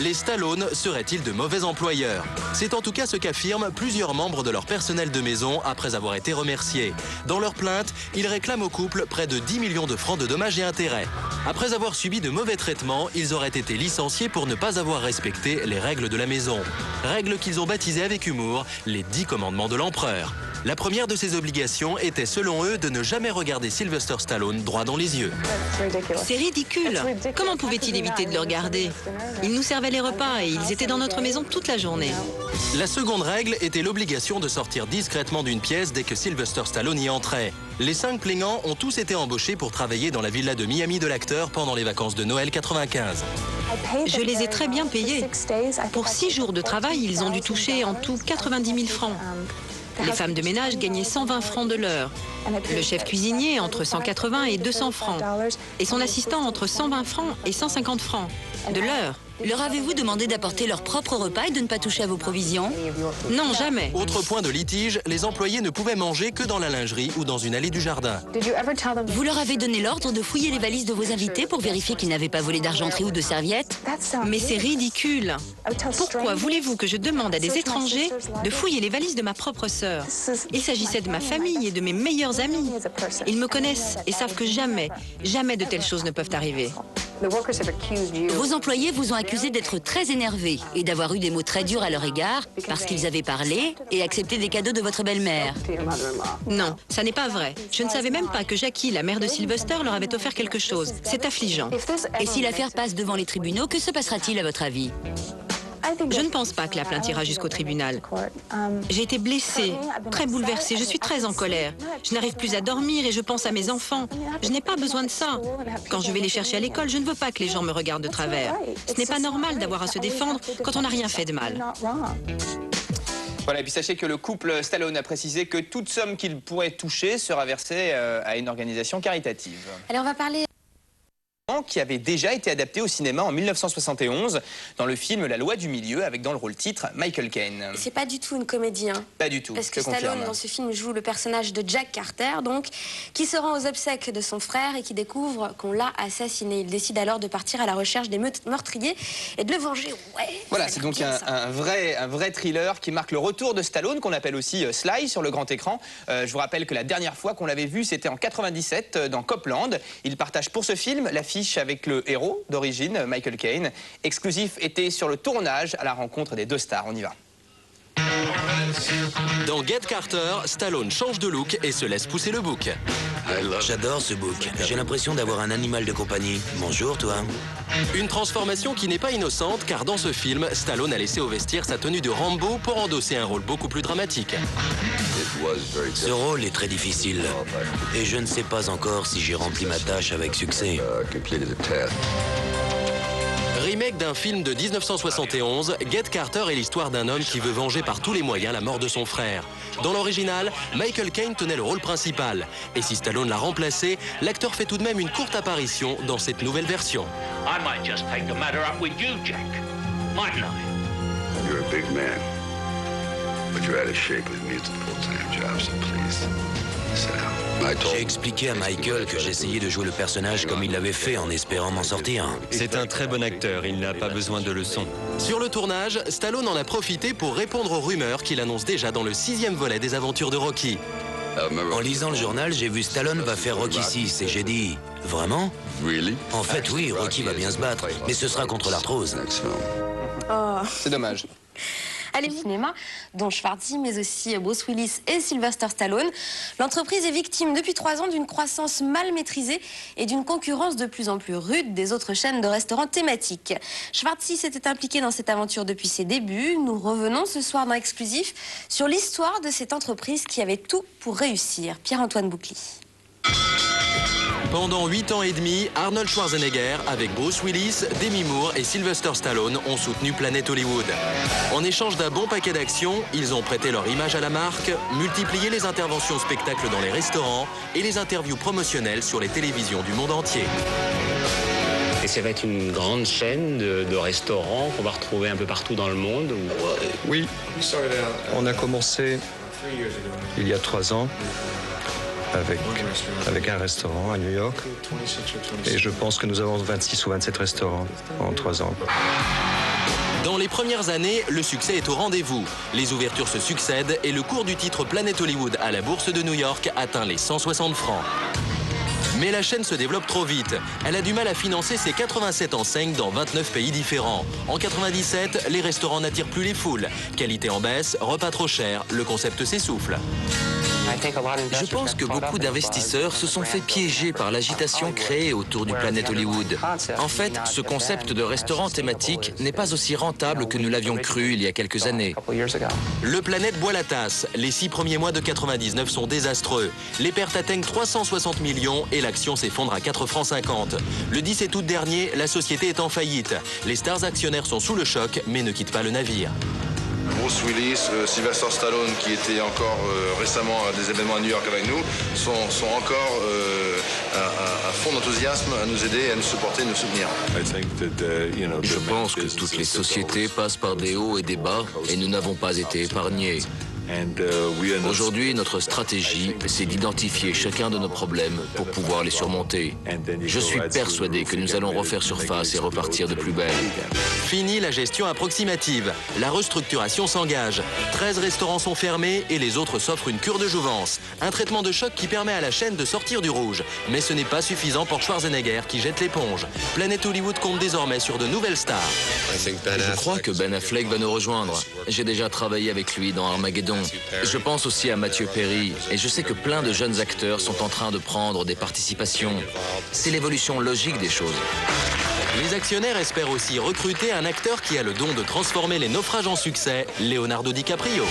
Les Stallone seraient-ils de mauvais employeurs? C'est en tout cas ce qu'affirment plusieurs membres de leur personnel de maison après avoir été remerciés. Dans leur plainte, ils réclament au couple près de 10 millions de francs de dommages et intérêts. Après avoir subi de mauvais traitements, ils auraient été licenciés pour ne pas avoir respecté les règles de la maison. Règles qu'ils ont baptisées avec humour les 10 commandements de l'empereur. La première de ces obligations était selon eux de ne jamais regarder Sylvester Stallone droit dans les yeux. C'est ridicule. Comment pouvait-il éviter de le regarder? Ils nous servaient les repas et ils étaient dans notre maison toute la journée. La seconde règle était l'obligation de sortir discrètement d'une pièce dès que Sylvester Stallone y entrait. Les 5 plaignants ont tous été embauchés pour travailler dans la villa de Miami de l'acteur pendant les vacances de Noël 95. Je les ai très bien payés. Pour 6 jours de travail, ils ont dû toucher en tout 90 000 francs. Les femmes de ménage gagnaient 120 francs de l'heure. Le chef cuisinier entre 180 et 200 francs. Et son assistant entre 120 francs et 150 francs de l'heure. Leur avez-vous demandé d'apporter leur propre repas et de ne pas toucher à vos provisions? Non, jamais. Autre point de litige, les employés ne pouvaient manger que dans la lingerie ou dans une allée du jardin. Vous leur avez donné l'ordre de fouiller les valises de vos invités pour vérifier qu'ils n'avaient pas volé d'argenterie ou de serviettes? Mais c'est ridicule. Pourquoi voulez-vous que je demande à des étrangers de fouiller les valises de ma propre sœur? Il s'agissait de ma famille et de mes meilleurs amis. Ils me connaissent et savent que jamais de telles choses ne peuvent arriver. Vos employés vous ont accusé d'être très énervés et d'avoir eu des mots très durs à leur égard parce qu'ils avaient parlé et accepté des cadeaux de votre belle-mère. Non, ça n'est pas vrai. Je ne savais même pas que Jackie, la mère de Sylvester, leur avait offert quelque chose. C'est affligeant. Et si l'affaire passe devant les tribunaux, que se passera-t-il à votre avis? Je ne pense pas que la plainte ira jusqu'au tribunal. J'ai été blessée, très bouleversée, je suis très en colère. Je n'arrive plus à dormir et je pense à mes enfants. Je n'ai pas besoin de ça. Quand je vais les chercher à l'école, je ne veux pas que les gens me regardent de travers. Ce n'est pas normal d'avoir à se défendre quand on n'a rien fait de mal. Voilà, et puis sachez que le couple Stallone a précisé que toute somme qu'il pourrait toucher sera versée à une organisation caritative. Allez, on va parler... Qui avait déjà été adapté au cinéma en 1971 dans le film La Loi du Milieu avec dans le rôle titre Michael Caine. C'est pas du tout une comédie, hein. Pas du tout. Parce que Stallone dans ce film joue le personnage de Jack Carter, donc, qui se rend aux obsèques de son frère et qui découvre qu'on l'a assassiné. Il décide alors de partir à la recherche des meurtriers et de le venger. Ouais. Voilà, c'est donc un vrai thriller qui marque le retour de Stallone qu'on appelle aussi Sly sur le grand écran. Je vous rappelle que la dernière fois qu'on l'avait vu, c'était en 97 dans Copland. Il partage pour ce film l'affiche avec le héros d'origine, Michael Caine. Exclusif était sur le tournage à la rencontre des deux stars. On y va. Dans Get Carter, Stallone change de look et se laisse pousser le bouc. J'adore ce bouc. J'ai l'impression d'avoir un animal de compagnie. Bonjour, toi. Une transformation qui n'est pas innocente, car dans ce film, Stallone a laissé au vestiaire sa tenue de Rambo pour endosser un rôle beaucoup plus dramatique. Ce rôle est très difficile. Et je ne sais pas encore si j'ai rempli ma tâche avec succès. Remake d'un film de 1971, Get Carter est l'histoire d'un homme qui veut venger par tous les moyens la mort de son frère. Dans l'original, Michael Caine tenait le rôle principal. Et si Stallone l'a remplacé, l'acteur fait tout de même une courte apparition dans cette nouvelle version. I might just take the matter up with you, Jack. Mightn't I? You're a big man, but you're out of shape with me. It's a full-time job, so please, sit down. J'ai expliqué à Michael que j'essayais de jouer le personnage comme il l'avait fait en espérant m'en sortir. C'est un très bon acteur, il n'a pas besoin de leçons. Sur le tournage, Stallone en a profité pour répondre aux rumeurs qu'il annonce déjà dans le 6e volet des aventures de Rocky. En lisant le journal, j'ai vu Stallone va faire Rocky 6 et j'ai dit « Vraiment ?» En fait, oui, Rocky va bien se battre, mais ce sera contre l'arthrose. Oh. C'est dommage. Allez, cinéma, dont Schwarzy, mais aussi Bruce Willis et Sylvester Stallone. L'entreprise est victime depuis 3 ans d'une croissance mal maîtrisée et d'une concurrence de plus en plus rude des autres chaînes de restaurants thématiques. Schwarzy s'était impliqué dans cette aventure depuis ses débuts. Nous revenons ce soir dans Exclusif sur l'histoire de cette entreprise qui avait tout pour réussir. Pierre-Antoine Boucly. Pendant 8 ans et demi, Arnold Schwarzenegger, avec Bruce Willis, Demi Moore et Sylvester Stallone, ont soutenu Planet Hollywood. En échange d'un bon paquet d'actions, ils ont prêté leur image à la marque, multiplié les interventions spectacles dans les restaurants et les interviews promotionnelles sur les télévisions du monde entier. Et ça va être une grande chaîne de restaurants qu'on va retrouver un peu partout dans le monde. Oui, on a commencé il y a 3 ans. Avec un restaurant à New York. Et je pense que nous avons 26 ou 27 restaurants en 3 ans. Dans les premières années, le succès est au rendez-vous. Les ouvertures se succèdent et le cours du titre Planet Hollywood à la bourse de New York atteint les 160 francs. Mais la chaîne se développe trop vite. Elle a du mal à financer ses 87 enseignes dans 29 pays différents. En 97, les restaurants n'attirent plus les foules. Qualité en baisse, repas trop chers, le concept s'essouffle. Je pense que beaucoup d'investisseurs se sont fait piéger par l'agitation créée autour du Planet Hollywood. En fait, ce concept de restaurant thématique n'est pas aussi rentable que nous l'avions cru il y a quelques années. Le Planet boit la tasse. Les 6 premiers mois de 99 sont désastreux. Les pertes atteignent 360 millions et l'action s'effondre à 4,50 francs. Le 17 août dernier, la société est en faillite. Les stars actionnaires sont sous le choc mais ne quittent pas le navire. Bruce Willis, Sylvester Stallone, qui était encore récemment à des événements à New York avec nous, sont encore à fond d'enthousiasme à nous aider, à nous supporter, nous soutenir. Je pense que toutes les sociétés passent par des hauts et des bas et nous n'avons pas été épargnés. Aujourd'hui, notre stratégie, c'est d'identifier chacun de nos problèmes pour pouvoir les surmonter. Je suis persuadé que nous allons refaire surface et repartir de plus belle. Fini la gestion approximative. La restructuration s'engage. 13 restaurants sont fermés et les autres s'offrent une cure de jouvence. Un traitement de choc qui permet à la chaîne de sortir du rouge. Mais ce n'est pas suffisant pour Schwarzenegger qui jette l'éponge. Planet Hollywood compte désormais sur de nouvelles stars. Je crois que Ben Affleck va nous rejoindre. J'ai déjà travaillé avec lui dans Armageddon. Je pense aussi à Matthew Perry et je sais que plein de jeunes acteurs sont en train de prendre des participations. C'est l'évolution logique des choses. Les actionnaires espèrent aussi recruter un acteur qui a le don de transformer les naufrages en succès, Leonardo DiCaprio.